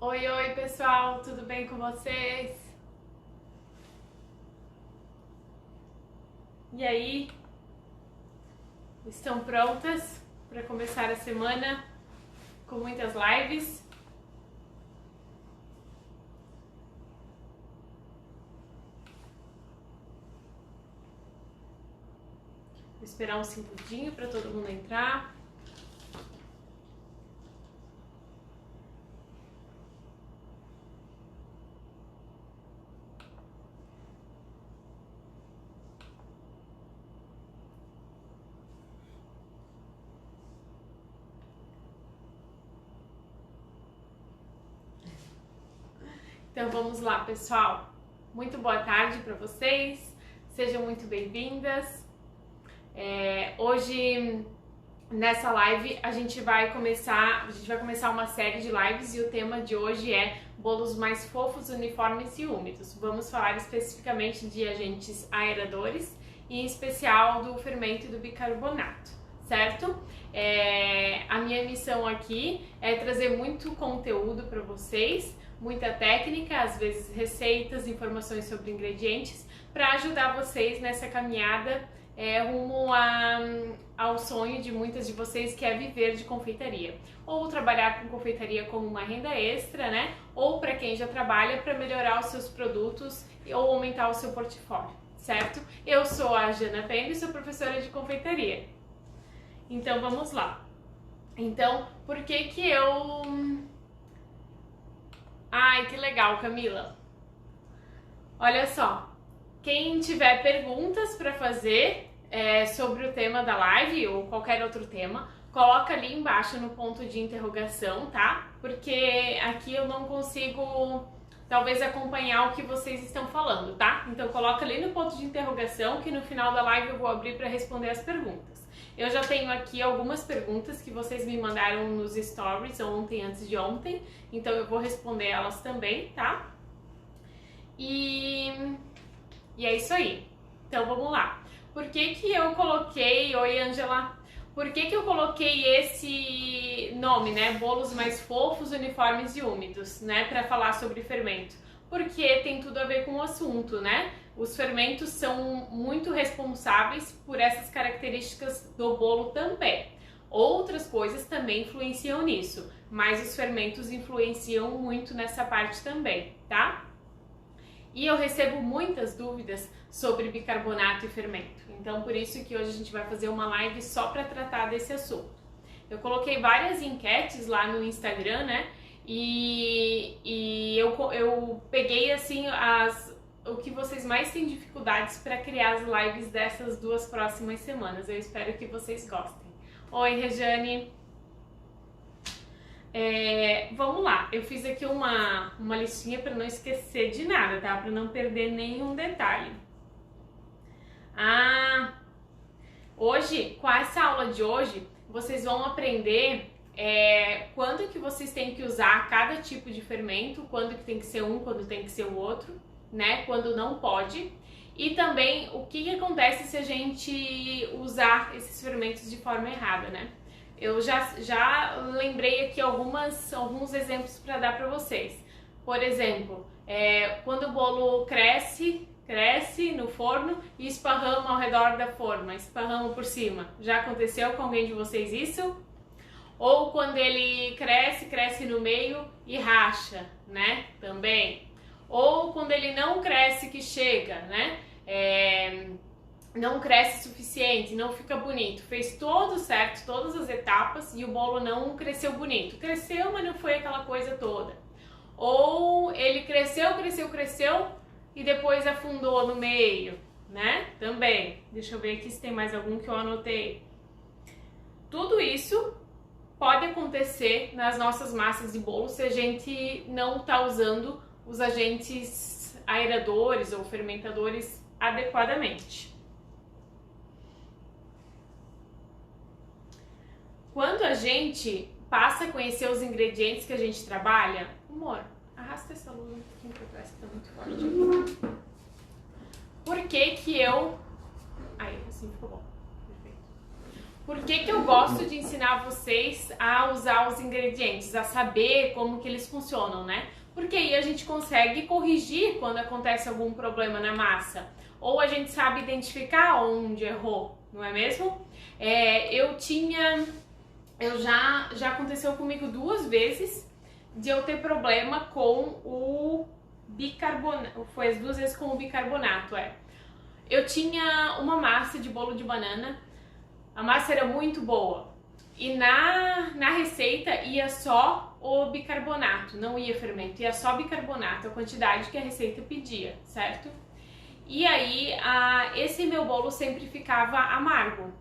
Oi, oi pessoal, tudo bem com vocês? E aí? Estão prontas para começar a semana com muitas lives? Vou esperar um segundinho para todo mundo entrar. Então vamos lá, pessoal. Muito boa tarde para vocês. Sejam muito bem-vindas. Hoje nessa live a gente vai começar uma série de lives e o tema de hoje é bolos mais fofos, uniformes e úmidos. Vamos falar especificamente de agentes aeradores e em especial do fermento e do bicarbonato, certo? A minha missão aqui é trazer muito conteúdo para vocês, muita técnica, às vezes receitas, informações sobre ingredientes, para ajudar vocês nessa caminhada rumo ao sonho de muitas de vocês, que é viver de confeitaria, ou trabalhar com confeitaria como uma renda extra, né? Ou para quem já trabalha, para melhorar os seus produtos ou aumentar o seu portfólio, certo? Eu sou a Jana Pembe e sou professora de confeitaria. Então vamos lá. Então, por que que eu... Ai, que legal, Camila. Olha só, quem tiver perguntas para fazer sobre o tema da live ou qualquer outro tema, coloca ali embaixo no ponto de interrogação, tá? Porque aqui eu não consigo, talvez, acompanhar o que vocês estão falando, tá? Então coloca ali no ponto de interrogação que no final da live eu vou abrir para responder as perguntas. Eu já tenho aqui algumas perguntas que vocês me mandaram nos stories ontem, antes de ontem, então eu vou responder elas também, tá? E é isso aí. Então vamos lá. Por que que eu coloquei... Oi, Ângela. Por que que eu coloquei esse nome, né? Bolos mais fofos, uniformes e úmidos, né? Para falar sobre fermento. Porque tem tudo a ver com o assunto, né? Os fermentos são muito responsáveis por essas características do bolo também. Outras coisas também influenciam nisso, mas os fermentos influenciam muito nessa parte também, tá? E eu recebo muitas dúvidas sobre bicarbonato e fermento. Então, por isso que hoje a gente vai fazer uma live só para tratar desse assunto. Eu coloquei várias enquetes lá no Instagram, né? E eu peguei assim o que vocês mais têm dificuldades para criar as lives dessas 2 próximas semanas. Eu espero que vocês gostem. Oi, Rejane. Vamos lá, eu fiz aqui uma listinha para não esquecer de nada, tá? Para não perder nenhum detalhe. Hoje, com essa aula de hoje, vocês vão aprender quando que vocês têm que usar cada tipo de fermento, quando que tem que ser um, quando tem que ser o outro, né? Quando não pode. E também o que acontece se a gente usar esses fermentos de forma errada, né? Eu já lembrei aqui alguns exemplos para dar para vocês. Por exemplo, quando o bolo cresce no forno e esparrama ao redor da forma, esparrama por cima. Já aconteceu com alguém de vocês isso? Ou quando ele cresce no meio e racha, né? Também. Ou quando ele não cresce que chega, né? Não cresce o suficiente, não fica bonito. Fez tudo certo, todas as etapas e o bolo não cresceu bonito. Cresceu, mas não foi aquela coisa toda. Ou ele cresceu e depois afundou no meio, né? Também. Deixa eu ver aqui se tem mais algum que eu anotei. Tudo isso pode acontecer nas nossas massas de bolo se a gente não está usando os agentes aeradores ou fermentadores adequadamente. Quando a gente passa a conhecer os ingredientes que a gente trabalha... Amor, arrasta essa luz um pouquinho pra trás que tá muito forte. Por que que eu... Aí, assim ficou bom. Perfeito. Por que eu gosto de ensinar vocês a usar os ingredientes, a saber como que eles funcionam, né? Porque aí a gente consegue corrigir quando acontece algum problema na massa. Ou a gente sabe identificar onde errou, não é mesmo? Já aconteceu comigo 2 vezes de eu ter problema com o bicarbonato. Foi as 2 vezes com o bicarbonato, Eu tinha uma massa de bolo de banana. A massa era muito boa e na receita ia só o bicarbonato, não ia fermento, ia só bicarbonato, a quantidade que a receita pedia, certo? E aí esse meu bolo sempre ficava amargo,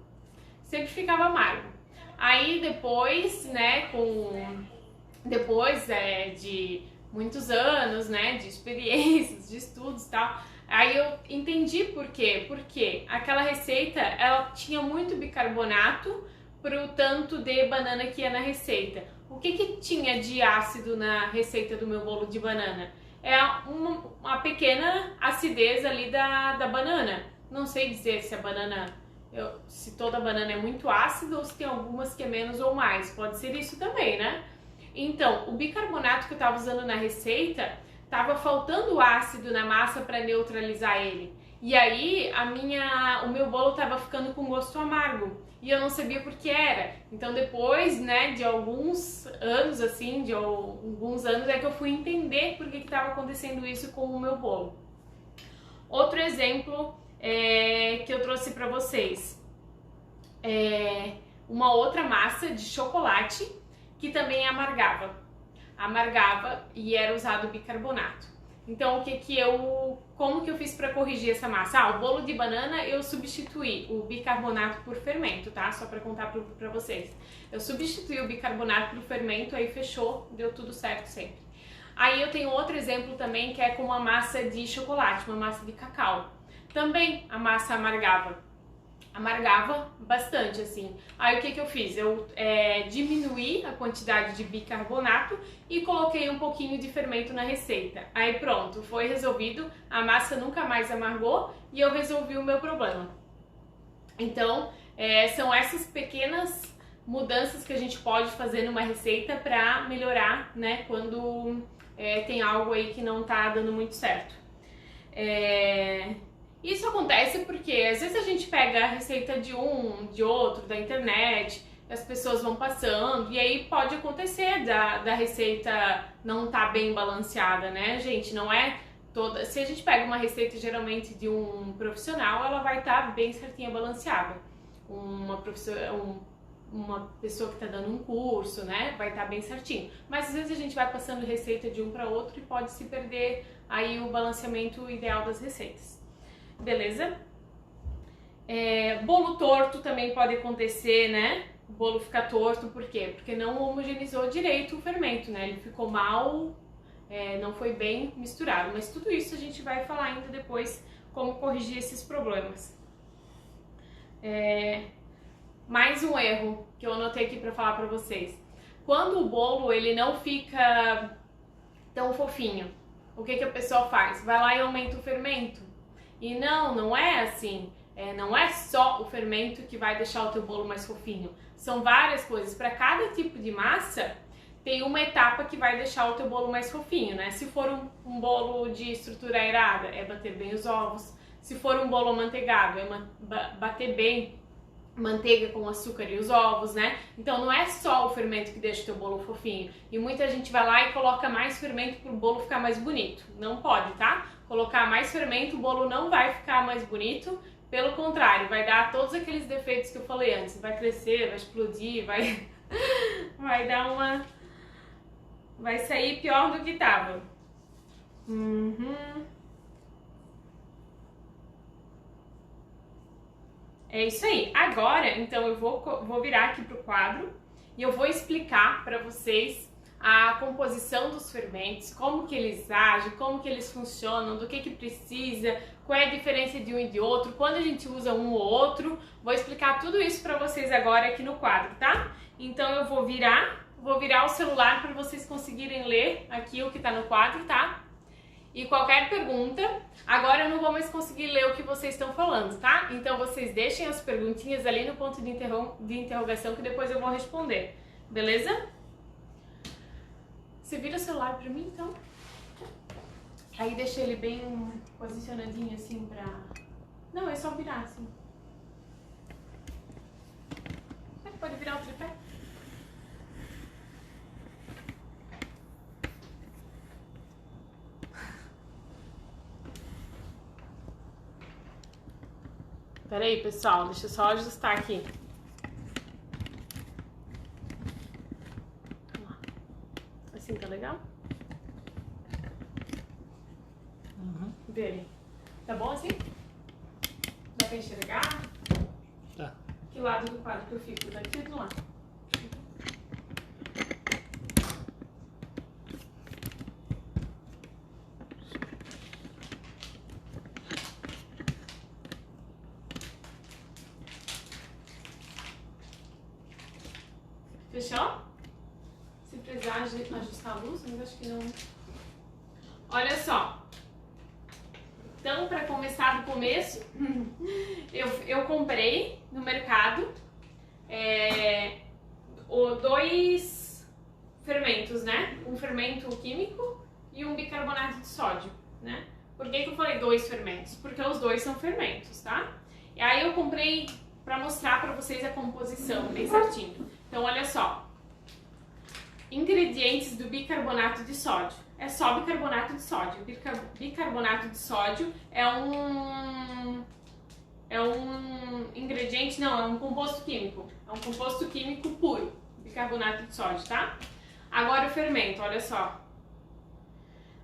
Aí depois, né, depois de muitos anos, né, de experiências, de estudos e tal, aí eu entendi por quê. Porque aquela receita, ela tinha muito bicarbonato pro tanto de banana que ia na receita. O que tinha de ácido na receita do meu bolo de banana? É uma pequena acidez ali da banana. Não sei dizer se a banana, se toda banana é muito ácida ou se tem algumas que é menos ou mais. Pode ser isso também, né? Então, o bicarbonato que eu estava usando na receita, tava faltando ácido na massa para neutralizar ele. E aí o meu bolo tava ficando com gosto amargo e eu não sabia por que era. Então depois, né, de alguns anos é que eu fui entender por que estava acontecendo isso com o meu bolo. Outro exemplo que eu trouxe para vocês uma outra massa de chocolate que também amargava e era usado bicarbonato. Então como que eu fiz para corrigir essa massa? O bolo de banana eu substituí o bicarbonato por fermento, tá? Só para contar para vocês. Eu substituí o bicarbonato por fermento, aí fechou, deu tudo certo sempre. Aí eu tenho outro exemplo também que é com uma massa de chocolate, uma massa de cacau. Também a massa amargava bastante, assim. Aí o que eu fiz? Eu diminuí a quantidade de bicarbonato e coloquei um pouquinho de fermento na receita. Aí pronto, foi resolvido, a massa nunca mais amargou e eu resolvi o meu problema. Então, são essas pequenas mudanças que a gente pode fazer numa receita para melhorar, né, quando tem algo aí que não tá dando muito certo. Isso acontece porque às vezes a gente pega a receita de outro, da internet, as pessoas vão passando e aí pode acontecer da receita não tá bem balanceada, né, gente? Não é toda. Se a gente pega uma receita geralmente de um profissional, ela vai estar bem certinha, balanceada. Uma pessoa que está dando um curso, né, vai estar bem certinho. Mas às vezes a gente vai passando receita de um para outro e pode se perder aí o balanceamento ideal das receitas. Beleza? Bolo torto também pode acontecer, né? O bolo ficar torto, por quê? Porque não homogeneizou direito o fermento, né? Ele ficou mal, não foi bem misturado. Mas tudo isso a gente vai falar ainda depois como corrigir esses problemas. Mais um erro que eu anotei aqui para falar para vocês. Quando o bolo ele não fica tão fofinho, o que a pessoa faz? Vai lá e aumenta o fermento. E não é assim. Não é só o fermento que vai deixar o teu bolo mais fofinho. São várias coisas. Para cada tipo de massa, tem uma etapa que vai deixar o teu bolo mais fofinho, né? Se for um bolo de estrutura aerada, é bater bem os ovos. Se for um bolo amanteigado, é bater bem manteiga com açúcar e os ovos, né? Então não é só o fermento que deixa o teu bolo fofinho. E muita gente vai lá e coloca mais fermento para o bolo ficar mais bonito. Não pode, tá? Colocar mais fermento, o bolo não vai ficar mais bonito. Pelo contrário, vai dar todos aqueles defeitos que eu falei antes. Vai crescer, vai explodir, vai dar uma... Vai sair pior do que tava. É isso aí. Agora, então, eu vou virar aqui pro quadro e eu vou explicar para vocês a composição dos fermentos, como que eles agem, como que eles funcionam, do que precisa, qual é a diferença de um e de outro, quando a gente usa um ou outro. Vou explicar tudo isso para vocês agora aqui no quadro, tá? Então eu vou virar o celular para vocês conseguirem ler aqui o que tá no quadro, tá? E qualquer pergunta, agora eu não vou mais conseguir ler o que vocês estão falando, tá? Então vocês deixem as perguntinhas ali no ponto de interrogação que depois eu vou responder, beleza? Você vira o celular pra mim, então? Aí deixa ele bem posicionadinho assim pra... Não, é só virar assim. Pode virar o tripé? Pera aí, pessoal, deixa eu só ajustar aqui. Assim tá legal? Uhum. Vê ali. Tá bom assim? Dá pra enxergar? Tá. Que lado do quadro que eu fico? Daqui ou do lado? Fechou? Se precisar ajustar a luz, mas acho que não. Olha só. Então, para começar do começo, eu comprei no mercado dois fermentos, né? Um fermento químico e um bicarbonato de sódio, né? Por que eu falei dois fermentos? Porque os dois são fermentos, tá? E aí eu comprei para mostrar para vocês a composição bem certinho. Então, olha só. Ingredientes do bicarbonato de sódio. É só bicarbonato de sódio. Bicarbonato de sódio é um ingrediente, não, é um composto químico. É um composto químico puro, bicarbonato de sódio, tá? Agora o fermento, olha só.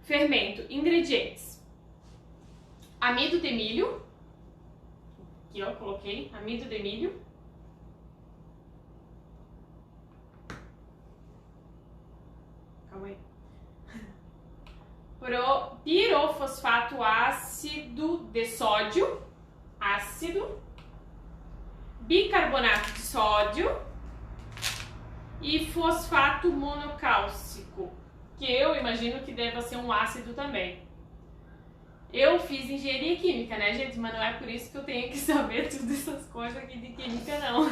Fermento, ingredientes. Amido de milho. Aqui, ó, coloquei amido de milho. Calma aí. Pirofosfato ácido de sódio, ácido, bicarbonato de sódio e fosfato monocálcico, que eu imagino que deva ser um ácido também. Eu fiz engenharia química, né, gente? Mas não é por isso que eu tenho que saber todas essas coisas aqui de química, não.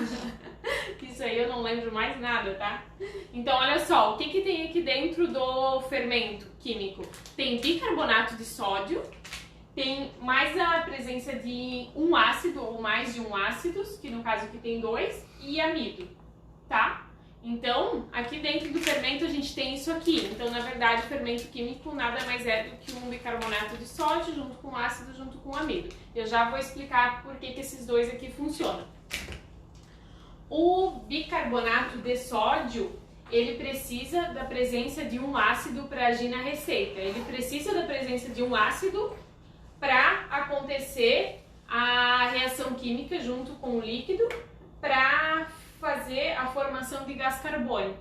Isso aí eu não lembro mais nada, tá? Então, olha só, o que tem aqui dentro do fermento químico? Tem bicarbonato de sódio, tem mais a presença de um ácido ou mais de um ácidos, que no caso aqui tem dois, e amido, tá? Então, aqui dentro do fermento a gente tem isso aqui. Então, na verdade, o fermento químico nada mais é do que um bicarbonato de sódio junto com ácido, junto com amido. Eu já vou explicar por que esses dois aqui funcionam. O bicarbonato de sódio, ele precisa da presença de um ácido para agir na receita. Ele precisa da presença de um ácido para acontecer a reação química junto com o líquido, para fazer a formação de gás carbônico,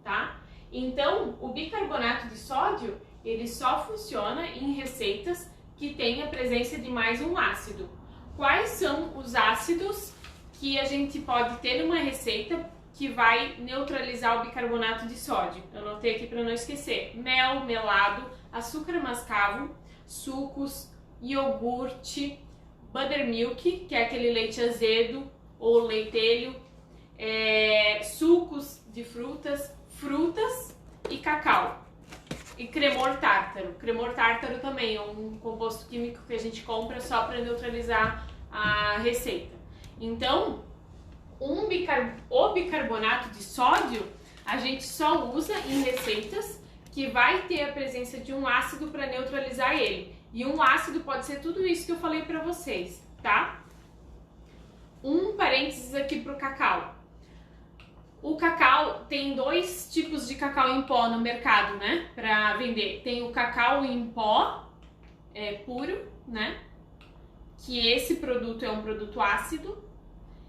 tá? Então, o bicarbonato de sódio, ele só funciona em receitas que têm a presença de mais um ácido. Quais são os ácidos que a gente pode ter numa receita que vai neutralizar o bicarbonato de sódio? Eu anotei aqui para não esquecer. Mel, melado, açúcar mascavo, sucos, iogurte, buttermilk, que é aquele leite azedo ou leitelho, sucos de frutas e cacau. E cremor tártaro. Cremor tártaro também é um composto químico que a gente compra só para neutralizar a receita. Então, o bicarbonato de sódio a gente só usa em receitas que vai ter a presença de um ácido para neutralizar ele. E um ácido pode ser tudo isso que eu falei para vocês, tá? Um parênteses aqui pro cacau. O cacau, tem dois tipos de cacau em pó no mercado, né, para vender. Tem o cacau em pó puro, né, que esse produto é um produto ácido.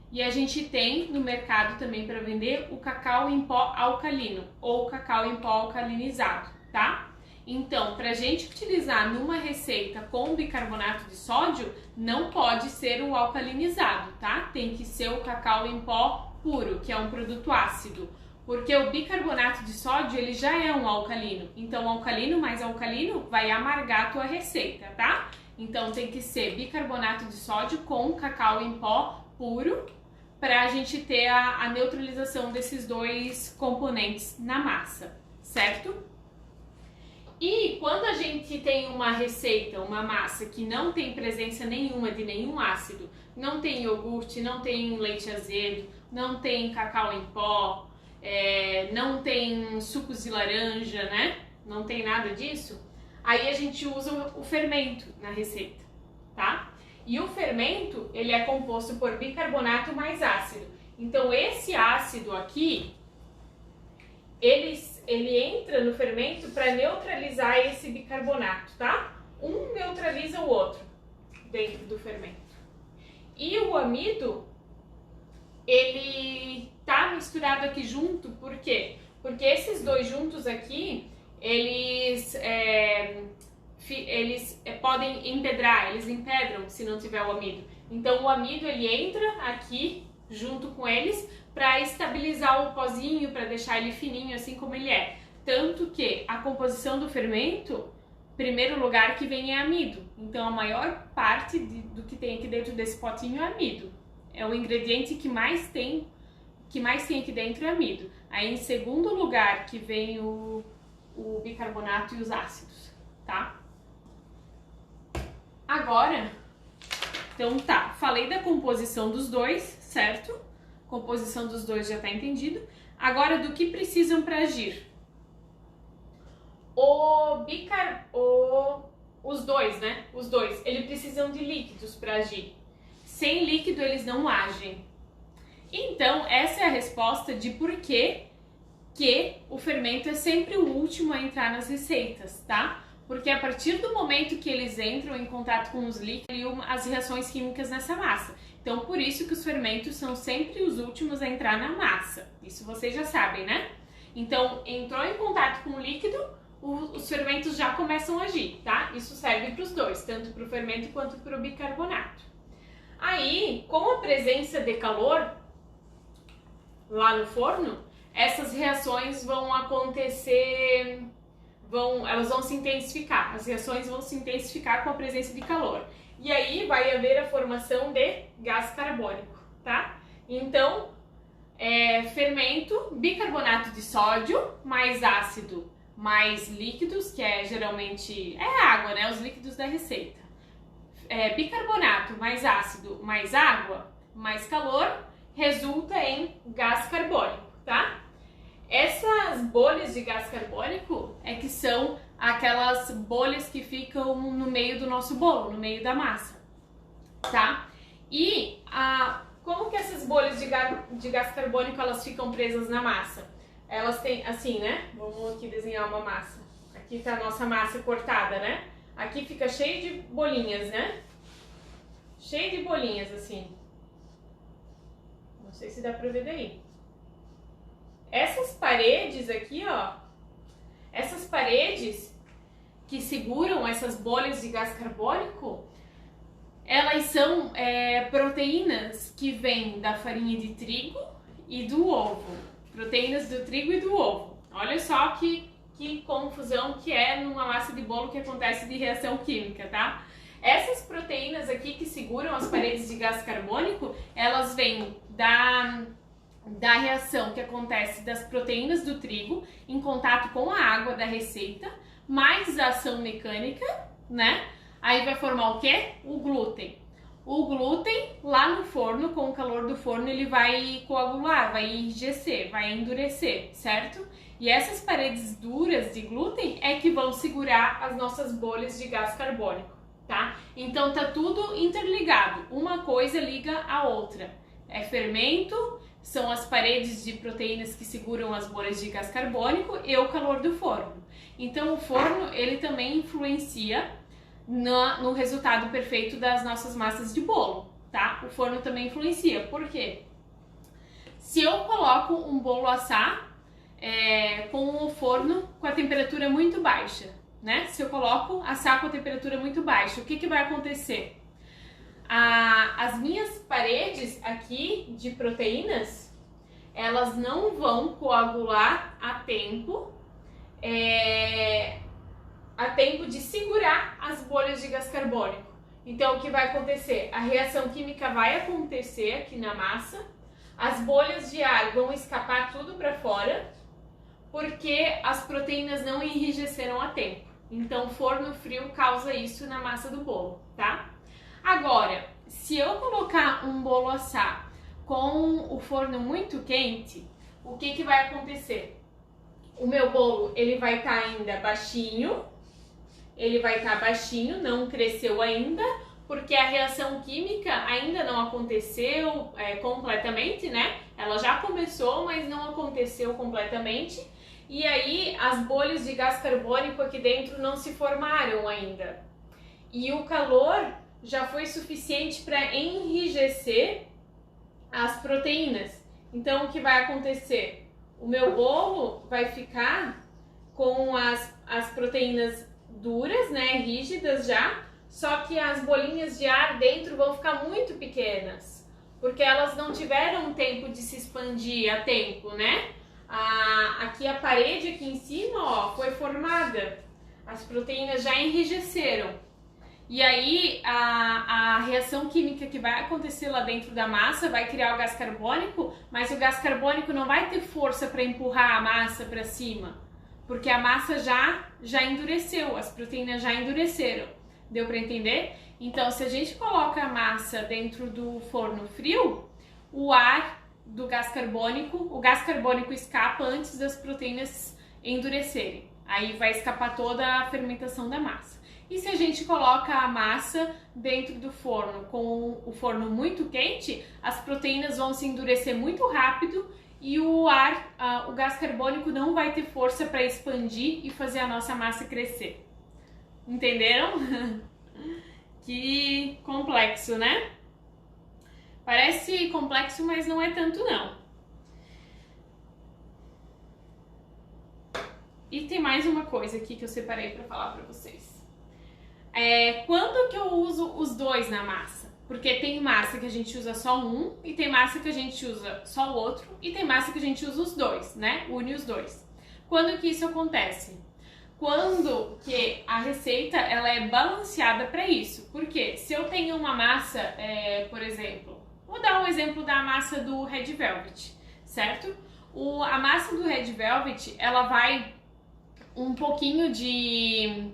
E a gente tem no mercado também para vender o cacau em pó alcalino ou cacau em pó alcalinizado, tá? Então, para a gente utilizar numa receita com bicarbonato de sódio, não pode ser o alcalinizado, tá? Tem que ser o cacau em pó puro, que é um produto ácido. Porque o bicarbonato de sódio, ele já é um alcalino. Então, alcalino mais alcalino vai amargar a tua receita, tá? Então, tem que ser bicarbonato de sódio com cacau em pó puro para a gente ter a neutralização desses dois componentes na massa, certo? E quando a gente tem uma receita, uma massa que não tem presença nenhuma de nenhum ácido, não tem iogurte, não tem leite azedo, não tem cacau em pó, não tem sucos de laranja, né? Não tem nada disso. Aí a gente usa o fermento na receita, tá? E o fermento, ele é composto por bicarbonato mais ácido. Então esse ácido aqui, ele entra no fermento para neutralizar esse bicarbonato, tá? Um neutraliza o outro dentro do fermento. E o amido, ele tá misturado aqui junto, por quê? Porque esses dois juntos aqui, eles podem empedrar, eles empedram se não tiver o amido. Então o amido, ele entra aqui junto com eles para estabilizar o pozinho, para deixar ele fininho assim como ele é. Tanto que a composição do fermento, primeiro lugar que vem é amido. Então a maior parte do que tem aqui dentro desse potinho é amido. É o ingrediente que mais tem aqui dentro é amido. Aí em segundo lugar que vem o bicarbonato e os ácidos, tá? Agora, então tá, falei da composição dos dois, certo? Composição dos dois já tá entendido. Agora, do que precisam para agir? Os dois, né? Os dois, eles precisam de líquidos para agir. Sem líquido, eles não agem. Então, essa é a resposta de por que o fermento é sempre o último a entrar nas receitas, tá? Porque a partir do momento que eles entram em contato com os líquidos, as reações químicas nessa massa. Então, por isso que os fermentos são sempre os últimos a entrar na massa. Isso vocês já sabem, né? Então, entrou em contato com o líquido, os fermentos já começam a agir, tá? Isso serve para os dois, tanto para o fermento quanto para o bicarbonato. Aí, com a presença de calor lá no forno, essas reações vão acontecer, elas vão se intensificar. As reações vão se intensificar com a presença de calor. E aí vai haver a formação de gás carbônico, tá? Então, fermento, bicarbonato de sódio, mais ácido, mais líquidos, que geralmente água, né? Os líquidos da receita. Bicarbonato mais ácido, mais água, mais calor, resulta em gás carbônico, tá? Essas bolhas de gás carbônico que são aquelas bolhas que ficam no meio do nosso bolo, no meio da massa, tá? E como que essas bolhas de gás carbônico elas ficam presas na massa? Elas têm, assim, né? Vamos aqui desenhar uma massa. Aqui tá a nossa massa cortada, né? Aqui fica cheio de bolinhas, né? Cheio de bolinhas, assim. Não sei se dá pra ver daí. Essas paredes aqui, ó. Essas paredes que seguram essas bolhas de gás carbônico, elas são proteínas que vêm da farinha de trigo e do ovo. Proteínas do trigo e do ovo. Olha só que confusão que é numa massa de bolo que acontece de reação química, tá? Essas proteínas aqui que seguram as paredes de gás carbônico, elas vêm da reação que acontece das proteínas do trigo em contato com a água da receita, mais a ação mecânica, né? Aí vai formar o quê? O glúten. O glúten, lá no forno, com o calor do forno, ele vai coagular, vai enrijecer, vai endurecer, certo? E essas paredes duras de glúten é que vão segurar as nossas bolhas de gás carbônico, tá? Então tá tudo interligado, uma coisa liga a outra. É fermento, são as paredes de proteínas que seguram as bolhas de gás carbônico e o calor do forno. Então o forno, ele também influencia no resultado perfeito das nossas massas de bolo, tá? O forno também influencia, por quê? Se eu coloco um bolo assar com o forno com a temperatura muito baixa, né? Se eu coloco assar com a temperatura muito baixa, o que vai acontecer? As minhas paredes aqui de proteínas, elas não vão coagular a tempo de segurar as bolhas de gás carbônico. Então, o que vai acontecer? A reação química vai acontecer aqui na massa, as bolhas de ar vão escapar tudo para fora, porque as proteínas não enrijeceram a tempo. Então, forno frio causa isso na massa do bolo, tá? Agora, se eu colocar um bolo assar com o forno muito quente, o que vai acontecer? O meu bolo, ele vai estar ainda baixinho, não cresceu ainda, porque a reação química ainda não aconteceu completamente, né? Ela já começou, mas não aconteceu completamente. E aí, as bolhas de gás carbônico aqui dentro não se formaram ainda. E o calor já foi suficiente para enrijecer as proteínas. Então, o que vai acontecer? O meu bolo vai ficar com as proteínas duras, né, rígidas já, só que as bolinhas de ar dentro vão ficar muito pequenas, porque elas não tiveram tempo de se expandir a tempo, né? Aqui a parede aqui em cima, ó, foi formada, as proteínas já enrijeceram. E aí a reação química que vai acontecer lá dentro da massa vai criar o gás carbônico, mas o gás carbônico não vai ter força para empurrar a massa para cima, porque a massa já endureceu, as proteínas já endureceram. Deu para entender? Então, se a gente coloca a massa dentro do forno frio, o ar do gás carbônico, o gás carbônico escapa antes das proteínas endurecerem. Aí vai escapar toda a fermentação da massa. E se a gente coloca a massa dentro do forno com o forno muito quente, as proteínas vão se endurecer muito rápido e o gás carbônico não vai ter força para expandir e fazer a nossa massa crescer. Entenderam? Que complexo, né? Parece complexo, mas não é tanto não. E tem mais uma coisa aqui que eu separei para falar para vocês. Quando que eu uso os dois na massa? Porque tem massa que a gente usa só um, e tem massa que a gente usa só o outro, e tem massa que a gente usa os dois, né? Une os dois. Quando que isso acontece? Quando que a receita ela é balanceada para isso. Porque se eu tenho uma massa, por exemplo, vou dar um exemplo da massa do Red Velvet, certo? A massa do Red Velvet, ela vai um pouquinho de...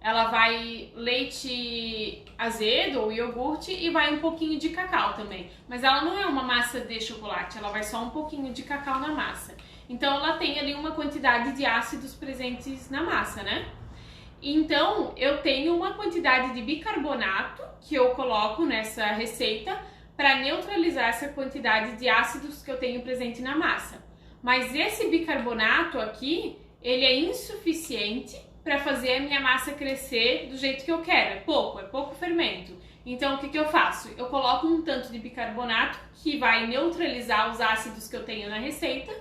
Ela vai leite azedo ou iogurte e vai um pouquinho de cacau também. Mas ela não é uma massa de chocolate, ela vai só um pouquinho de cacau na massa. Então ela tem ali uma quantidade de ácidos presentes na massa, né? Então eu tenho uma quantidade de bicarbonato que eu coloco nessa receita para neutralizar essa quantidade de ácidos que eu tenho presente na massa. Mas esse bicarbonato aqui, ele é insuficiente para fazer a minha massa crescer do jeito que eu quero. É pouco fermento. Então o que eu faço? Eu coloco um tanto de bicarbonato que vai neutralizar os ácidos que eu tenho na receita.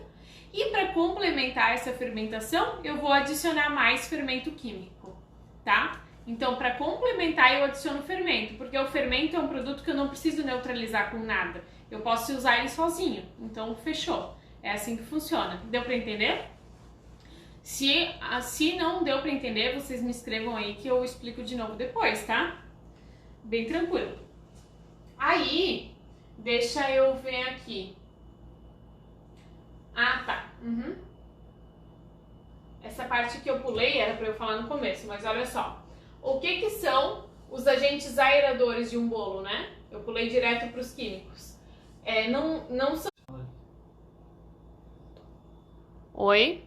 E para complementar essa fermentação, eu vou adicionar mais fermento químico, tá? Então, para complementar, eu adiciono fermento, porque o fermento é um produto que eu não preciso neutralizar com nada. Eu posso usar ele sozinho. Então, fechou. É assim que funciona. Deu para entender? Se não deu para entender, vocês me escrevam aí que eu explico de novo depois, tá? Bem tranquilo. Aí, deixa eu ver aqui. Ah, tá. Essa parte que eu pulei era para eu falar no começo, mas olha só. O que são os agentes aeradores de um bolo, né? Eu pulei direto para os químicos. Não são... Oi?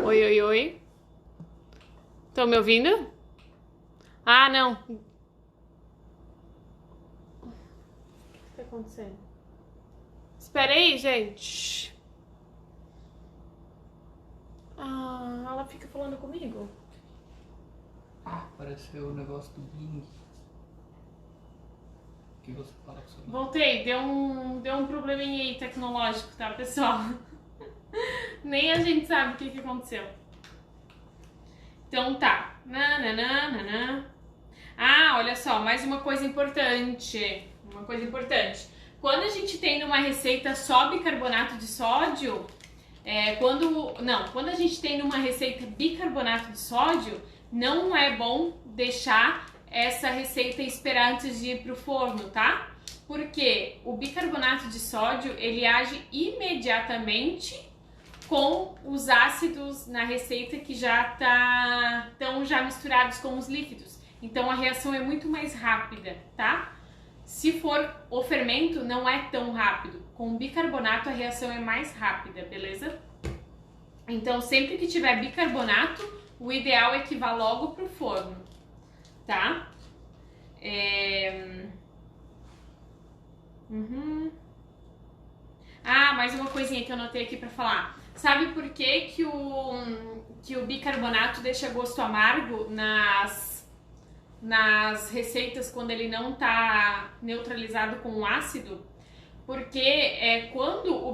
Oi? Estão me ouvindo? Ah, não. O que está acontecendo? Espera aí, gente. Ah, ela fica falando comigo? Apareceu o negócio do Bing. Que você fala sobre. Voltei, deu um probleminha aí tecnológico, tá, pessoal? Nem a gente sabe o que aconteceu. Então tá. Ah, olha só, mais uma coisa importante. uma coisa importante. Quando a gente tem numa receita só bicarbonato de sódio, quando a gente tem numa receita bicarbonato de sódio, não é bom deixar essa receita esperar antes de ir pro forno, tá? Porque o bicarbonato de sódio, ele age imediatamente com os ácidos na receita que já estão já misturados com os líquidos. Então a reação é muito mais rápida, tá? Se for o fermento, não é tão rápido. Com o bicarbonato a reação é mais rápida, beleza? Então sempre que tiver bicarbonato, o ideal é que vá logo pro forno, tá? Ah, mais uma coisinha que eu anotei aqui pra falar. Sabe por que o bicarbonato deixa gosto amargo nas receitas quando ele não tá neutralizado com o ácido? Porque quando o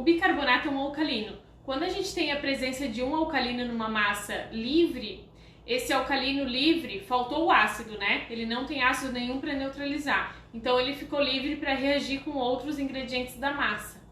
bicarbonato é um alcalino, quando a gente tem a presença de um alcalino numa massa livre, esse alcalino livre, faltou o ácido, né? Ele não tem ácido nenhum para neutralizar. Então ele ficou livre para reagir com outros ingredientes da massa.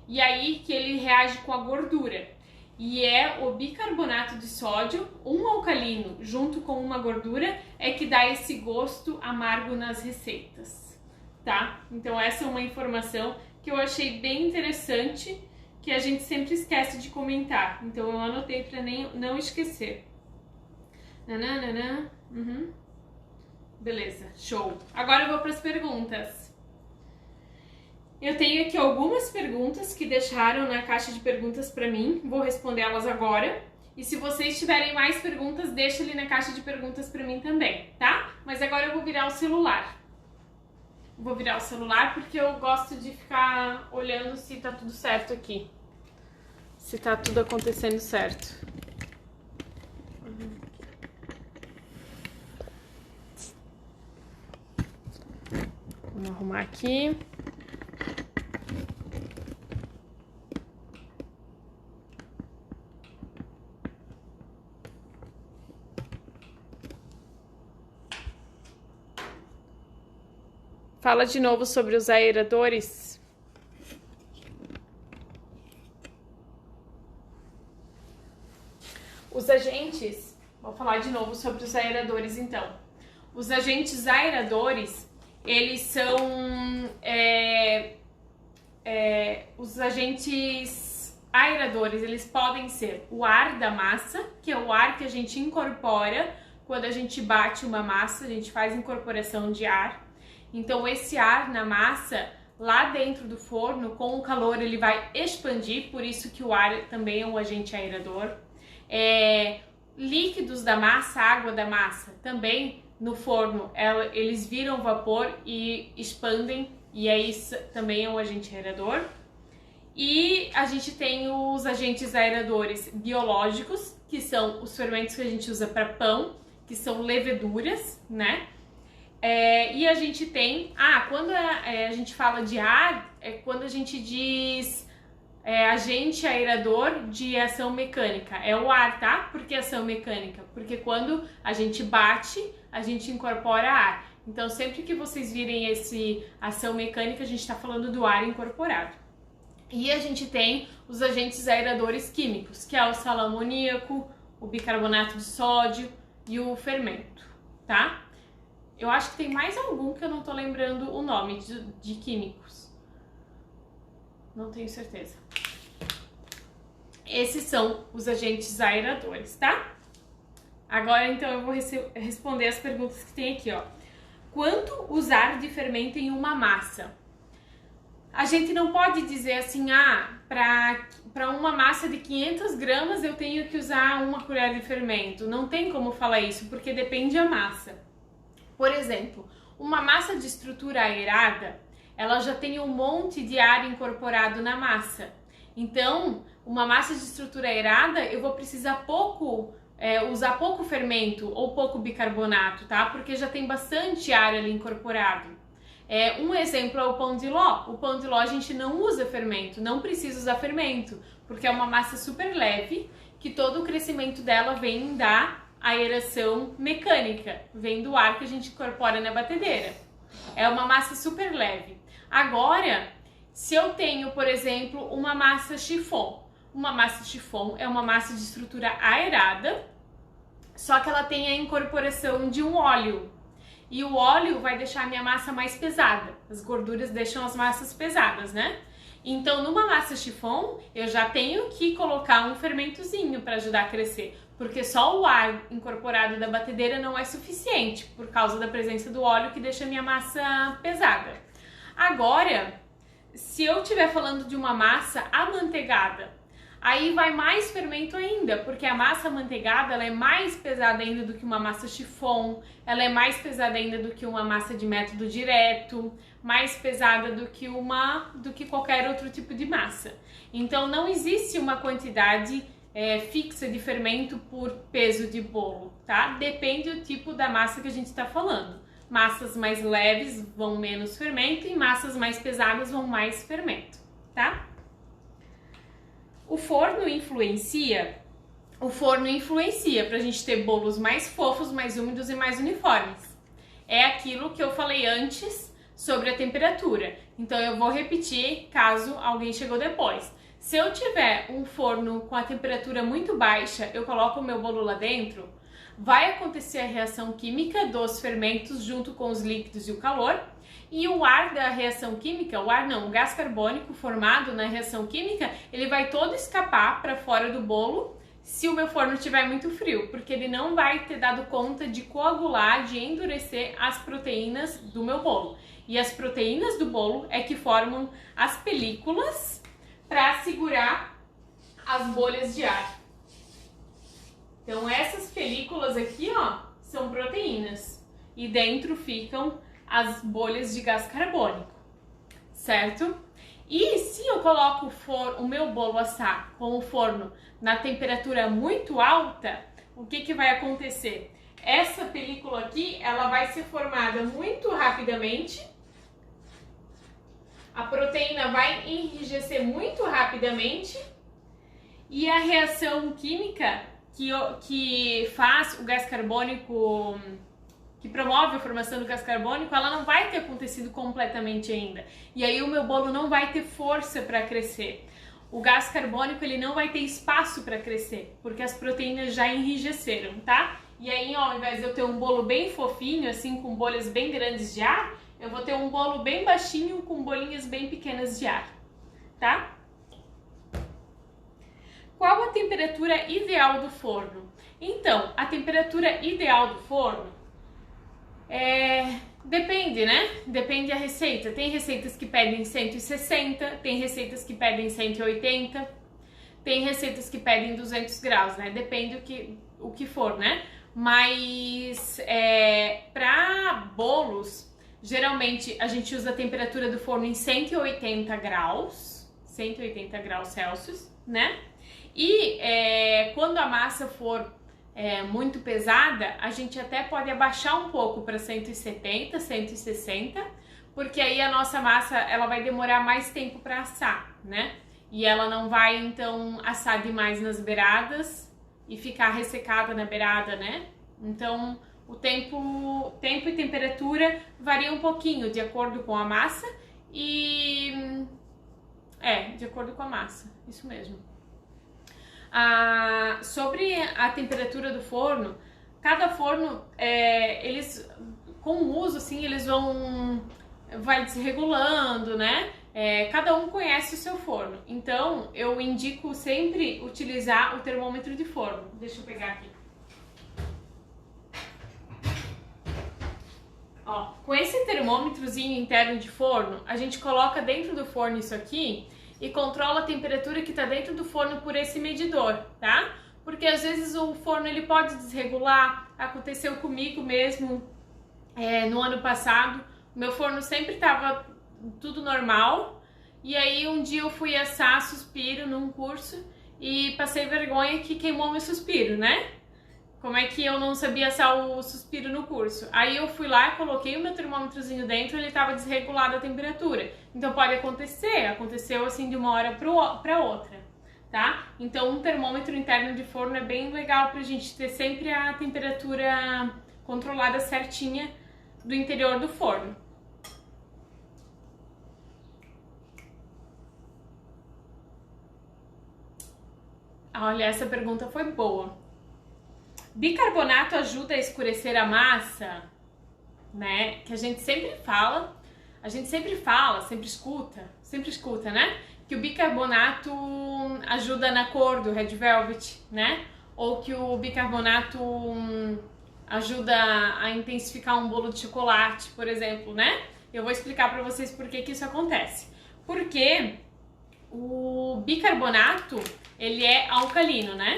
E aí que ele reage com a gordura. E é o bicarbonato de sódio, um alcalino junto com uma gordura, é que dá esse gosto amargo nas receitas, tá? Então essa é uma informação que eu achei bem interessante, que a gente sempre esquece de comentar. Então eu anotei para não esquecer. Nananana. Beleza, show. Agora eu vou para as perguntas. Eu tenho aqui algumas perguntas que deixaram na caixa de perguntas para mim. Vou responder elas agora. E se vocês tiverem mais perguntas, deixa ali na caixa de perguntas para mim também, tá? Mas agora eu vou virar o celular. Vou virar o celular porque eu gosto de ficar olhando se tá tudo certo aqui. Se tá tudo acontecendo certo. Vamos arrumar aqui. Fala de novo sobre os aeradores. Os agentes, vou falar de novo sobre os aeradores então. Os agentes aeradores, eles são os agentes aeradores, eles podem ser o ar da massa, que é o ar que a gente incorpora quando a gente bate uma massa, a gente faz incorporação de ar. Então esse ar na massa, lá dentro do forno, com o calor ele vai expandir, por isso que o ar também é um agente aerador. Líquidos da massa, água da massa, também no forno eles viram vapor e expandem, e aí também é um agente aerador. E a gente tem os agentes aeradores biológicos, que são os fermentos que a gente usa para pão, que são leveduras, né? E a gente tem, quando a gente fala de ar, é quando a gente diz agente aerador de ação mecânica. É o ar, tá? Por que ação mecânica? Porque quando a gente bate, a gente incorpora ar. Então, sempre que vocês virem esse ação mecânica, a gente está falando do ar incorporado. E a gente tem os agentes aeradores químicos, que é o sal amoníaco, o bicarbonato de sódio e o fermento, tá? Eu acho que tem mais algum que eu não tô lembrando o nome de químicos. Não tenho certeza. Esses são os agentes aeradores, tá? Agora, então, eu vou responder as perguntas que tem aqui, ó. Quanto usar de fermento em uma massa? A gente não pode dizer assim, para uma massa de 500 gramas eu tenho que usar 1 colher de fermento. Não tem como falar isso, porque depende da massa. Por exemplo, uma massa de estrutura aerada, ela já tem um monte de ar incorporado na massa. Então, uma massa de estrutura aerada, eu vou precisar usar pouco fermento ou pouco bicarbonato, tá? Porque já tem bastante ar ali incorporado. Um exemplo é o pão de ló. O pão de ló a gente não usa fermento, não precisa usar fermento, porque é uma massa super leve, que todo o crescimento dela vem da aeração mecânica, vem do ar que a gente incorpora na batedeira. É uma massa super leve. Agora, se eu tenho, por exemplo, uma massa chiffon é uma massa de estrutura aerada, só que ela tem a incorporação de um óleo. E o óleo vai deixar a minha massa mais pesada. As gorduras deixam as massas pesadas, né? Então, numa massa chiffon, eu já tenho que colocar um fermentozinho para ajudar a crescer, porque só o ar incorporado da batedeira não é suficiente, por causa da presença do óleo que deixa a minha massa pesada. Agora, se eu estiver falando de uma massa amanteigada, aí vai mais fermento ainda, porque a massa amanteigada ela é mais pesada ainda do que uma massa chiffon, ela é mais pesada ainda do que uma massa de método direto, mais pesada do que qualquer outro tipo de massa. Então não existe uma quantidade fixa de fermento por peso de bolo, tá? Depende do tipo da massa que a gente está falando. Massas mais leves vão menos fermento e massas mais pesadas vão mais fermento, tá? O forno influencia para a gente ter bolos mais fofos, mais úmidos e mais uniformes. É aquilo que eu falei antes sobre a temperatura. Então eu vou repetir caso alguém chegou depois. Se eu tiver um forno com a temperatura muito baixa, eu coloco o meu bolo lá dentro, vai acontecer a reação química dos fermentos junto com os líquidos e o calor, e o ar da reação química, o gás carbônico formado na reação química, ele vai todo escapar para fora do bolo se o meu forno estiver muito frio, porque ele não vai ter dado conta de coagular, de endurecer as proteínas do meu bolo. E as proteínas do bolo é que formam as películas para segurar as bolhas de ar. Então essas películas aqui, ó, são proteínas e dentro ficam as bolhas de gás carbônico, certo? E se eu coloco o meu bolo assar com o forno na temperatura muito alta, o que vai acontecer? Essa película aqui, ela vai ser formada muito rapidamente, a proteína vai enrijecer muito rapidamente e a reação química que faz o gás carbônico, que promove a formação do gás carbônico, ela não vai ter acontecido completamente ainda. E aí o meu bolo não vai ter força para crescer. O gás carbônico ele não vai ter espaço para crescer, porque as proteínas já enrijeceram, tá? E aí, ó, ao invés de eu ter um bolo bem fofinho, assim, com bolhas bem grandes de ar, eu vou ter um bolo bem baixinho com bolinhas bem pequenas de ar, tá? Qual a temperatura ideal do forno? Então, a temperatura ideal do forno depende, né? Depende da receita. Tem receitas que pedem 160, tem receitas que pedem 180, tem receitas que pedem 200 graus, né? Depende o que for, né? Mas para bolos, geralmente a gente usa a temperatura do forno em 180 graus Celsius, né? E quando a massa for muito pesada, a gente até pode abaixar um pouco para 170, 160, porque aí a nossa massa ela vai demorar mais tempo para assar, né? E ela não vai então assar demais nas beiradas e ficar ressecada na beirada, né? Então o tempo e temperatura varia um pouquinho de acordo com a massa e de acordo com a massa, isso mesmo. Sobre a temperatura do forno, cada forno, eles com o uso, assim, vai desregulando, né? Cada um conhece o seu forno, então eu indico sempre utilizar o termômetro de forno. Deixa eu pegar aqui. Ó, com esse termômetrozinho interno de forno, a gente coloca dentro do forno isso aqui e controla a temperatura que está dentro do forno por esse medidor, tá? Porque às vezes o forno ele pode desregular. Aconteceu comigo mesmo no ano passado. O meu forno sempre estava tudo normal e aí um dia eu fui assar suspiro num curso e passei vergonha que queimou meu suspiro, né? Como é que eu não sabia assar o suspiro no curso? Aí eu fui lá, coloquei o meu termômetrozinho dentro, ele estava desregulado a temperatura. Então pode acontecer, aconteceu assim de uma hora para outra, tá? Então um termômetro interno de forno é bem legal pra gente ter sempre a temperatura controlada certinha do interior do forno, Olha, essa pergunta foi boa. Bicarbonato ajuda a escurecer a massa, né? Que a gente sempre fala, sempre escuta, né? Que o bicarbonato ajuda na cor do Red Velvet, né? Ou que o bicarbonato ajuda a intensificar um bolo de chocolate, por exemplo, né? Eu vou explicar para vocês por que isso acontece. Porque o bicarbonato, ele é alcalino, né?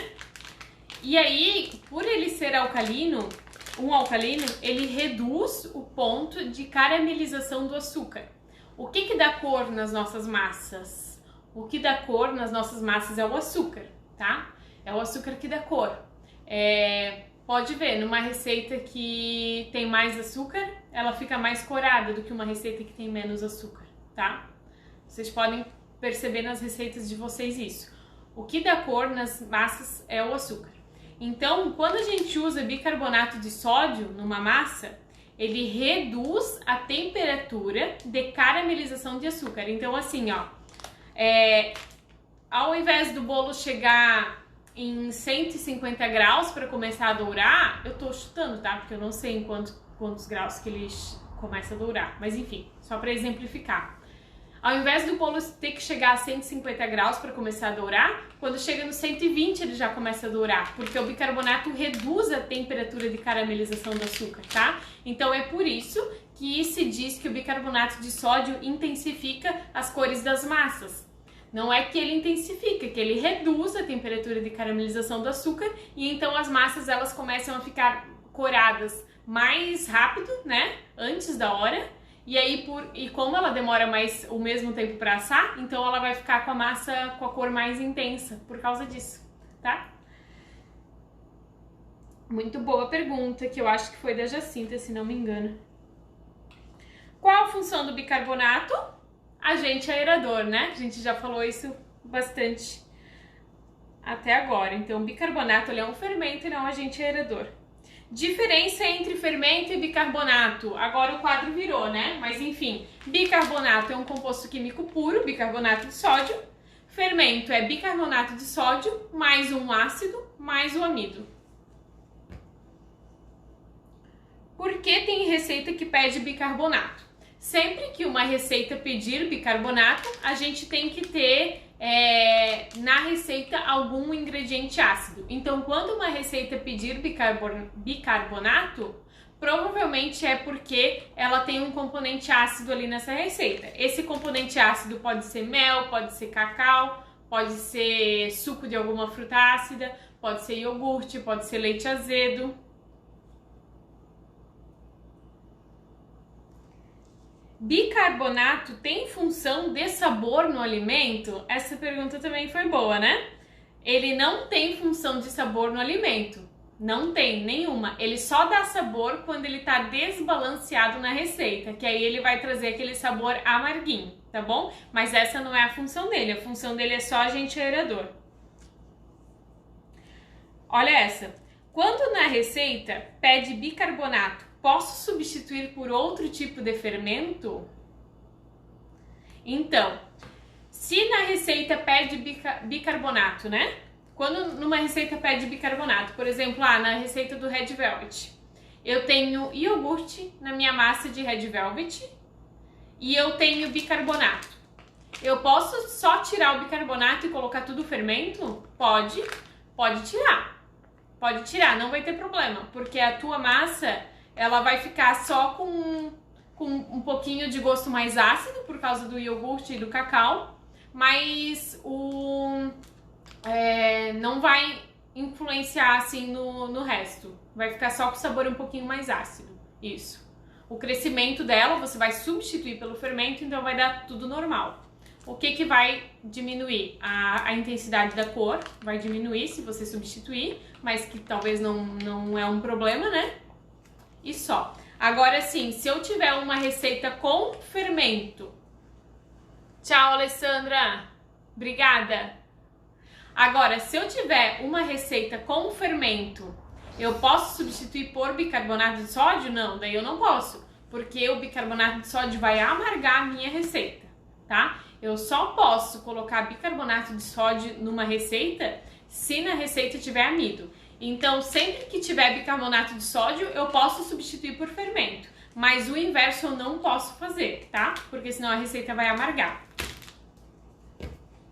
E aí, por ele ser alcalino, ele reduz o ponto de caramelização do açúcar. O que dá cor nas nossas massas? O que dá cor nas nossas massas é o açúcar, tá? É o açúcar que dá cor. Pode ver, numa receita que tem mais açúcar, ela fica mais corada do que uma receita que tem menos açúcar, tá? Vocês podem perceber nas receitas de vocês isso. O que dá cor nas massas é o açúcar. Então, quando a gente usa bicarbonato de sódio numa massa, ele reduz a temperatura de caramelização de açúcar. Então, assim, ó, ao invés do bolo chegar em 150 graus para começar a dourar, eu tô chutando, tá? Porque eu não sei em quantos graus que ele começa a dourar. Mas enfim, só para exemplificar. Ao invés do bolo ter que chegar a 150 graus para começar a dourar, quando chega no 120 ele já começa a dourar, porque o bicarbonato reduz a temperatura de caramelização do açúcar, tá? Então é por isso que se diz que o bicarbonato de sódio intensifica as cores das massas. Não é que ele intensifica, que ele reduz a temperatura de caramelização do açúcar e então as massas elas começam a ficar coradas mais rápido, né? Antes da hora. E aí, como ela demora o mesmo tempo para assar, então ela vai ficar com a massa com a cor mais intensa por causa disso, tá? Muito boa pergunta, que eu acho que foi da Jacinta, se não me engano. Qual a função do bicarbonato? Agente aerador, né? A gente já falou isso bastante até agora. Então, o bicarbonato ele é um fermento e não um agente aerador. Diferença entre fermento e bicarbonato. Agora o quadro virou, né? Mas enfim, bicarbonato é um composto químico puro, bicarbonato de sódio. Fermento é bicarbonato de sódio mais um ácido mais o amido. Por que tem receita que pede bicarbonato? Sempre que uma receita pedir bicarbonato, a gente tem que ter na receita algum ingrediente ácido. Então, quando uma receita pedir bicarbonato, provavelmente é porque ela tem um componente ácido ali nessa receita. Esse componente ácido pode ser mel, pode ser cacau, pode ser suco de alguma fruta ácida, pode ser iogurte, pode ser leite azedo. Bicarbonato tem função de sabor no alimento? Essa pergunta também foi boa, né? Ele não tem função de sabor no alimento. Não tem nenhuma. Ele só dá sabor quando ele tá desbalanceado na receita, que aí ele vai trazer aquele sabor amarguinho, tá bom? Mas essa não é a função dele. A função dele é só agente aerador. Olha essa. Quando na receita pede bicarbonato, posso substituir por outro tipo de fermento? Então, se na receita pede bicarbonato, né? Quando numa receita pede bicarbonato, por exemplo, na receita do Red Velvet, eu tenho iogurte na minha massa de Red Velvet e eu tenho bicarbonato. Eu posso só tirar o bicarbonato e colocar tudo fermento? Pode tirar. Pode tirar, não vai ter problema, porque a tua massa ela vai ficar só com um pouquinho de gosto mais ácido por causa do iogurte e do cacau, mas não vai influenciar assim no resto. Vai ficar só com o sabor um pouquinho mais ácido. Isso. O crescimento dela você vai substituir pelo fermento, então vai dar tudo normal. O que vai diminuir? A intensidade da cor vai diminuir se você substituir, mas que talvez não é um problema, né? E só. Agora sim, se eu tiver uma receita com fermento... Tchau, Alessandra! Obrigada! Agora, se eu tiver uma receita com fermento, eu posso substituir por bicarbonato de sódio? Não, daí eu não posso, porque o bicarbonato de sódio vai amargar a minha receita, tá? Eu só posso colocar bicarbonato de sódio numa receita se na receita tiver amido. Então, sempre que tiver bicarbonato de sódio, eu posso substituir por fermento. Mas o inverso eu não posso fazer, tá? Porque senão a receita vai amargar.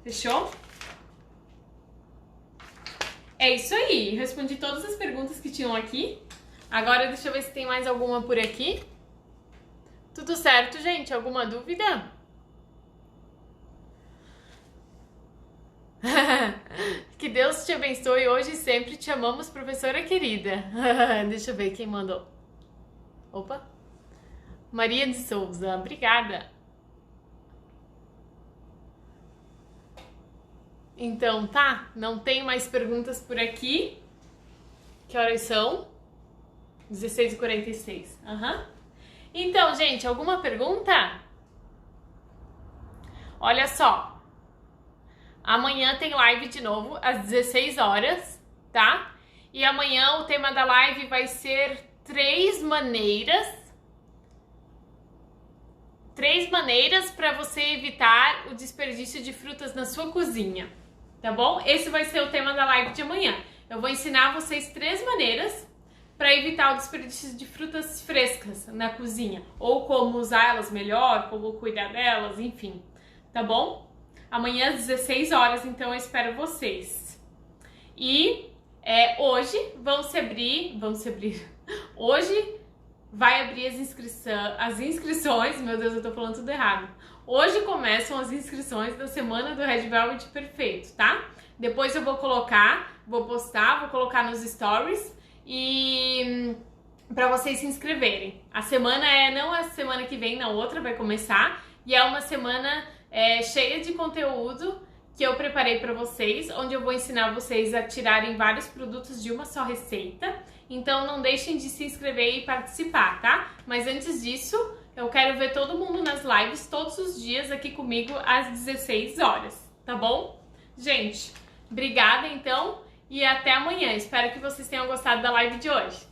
Fechou? É isso aí. Respondi todas as perguntas que tinham aqui. Agora deixa eu ver se tem mais alguma por aqui. Tudo certo, gente? Alguma dúvida? Que Deus te abençoe hoje e sempre. Te amamos, professora querida. Deixa eu ver quem mandou. Opa. Maria de Souza, obrigada. Então, tá? Não tem mais perguntas por aqui. Que horas são? 16h46. Então, gente, alguma pergunta? Olha só. Amanhã tem live de novo, às 16 horas, tá? E amanhã o tema da live vai ser 3 maneiras para você evitar o desperdício de frutas na sua cozinha, tá bom? Esse vai ser o tema da live de amanhã. Eu vou ensinar vocês 3 maneiras para evitar o desperdício de frutas frescas na cozinha, ou como usar elas melhor, como cuidar delas, enfim, tá bom? Amanhã às 16 horas, então eu espero vocês. E hoje hoje vai abrir as inscrições, meu Deus, eu tô falando tudo errado. Hoje começam as inscrições da semana do Red Velvet Perfeito, tá? Depois eu vou postar, vou colocar nos stories e para vocês se inscreverem. A semana não a semana que vem, na outra vai começar, e é uma semana cheia de conteúdo que eu preparei para vocês, onde eu vou ensinar vocês a tirarem vários produtos de uma só receita. Então não deixem de se inscrever e participar, tá? Mas antes disso, eu quero ver todo mundo nas lives todos os dias aqui comigo às 16 horas, tá bom? Gente, obrigada então e até amanhã. Espero que vocês tenham gostado da live de hoje.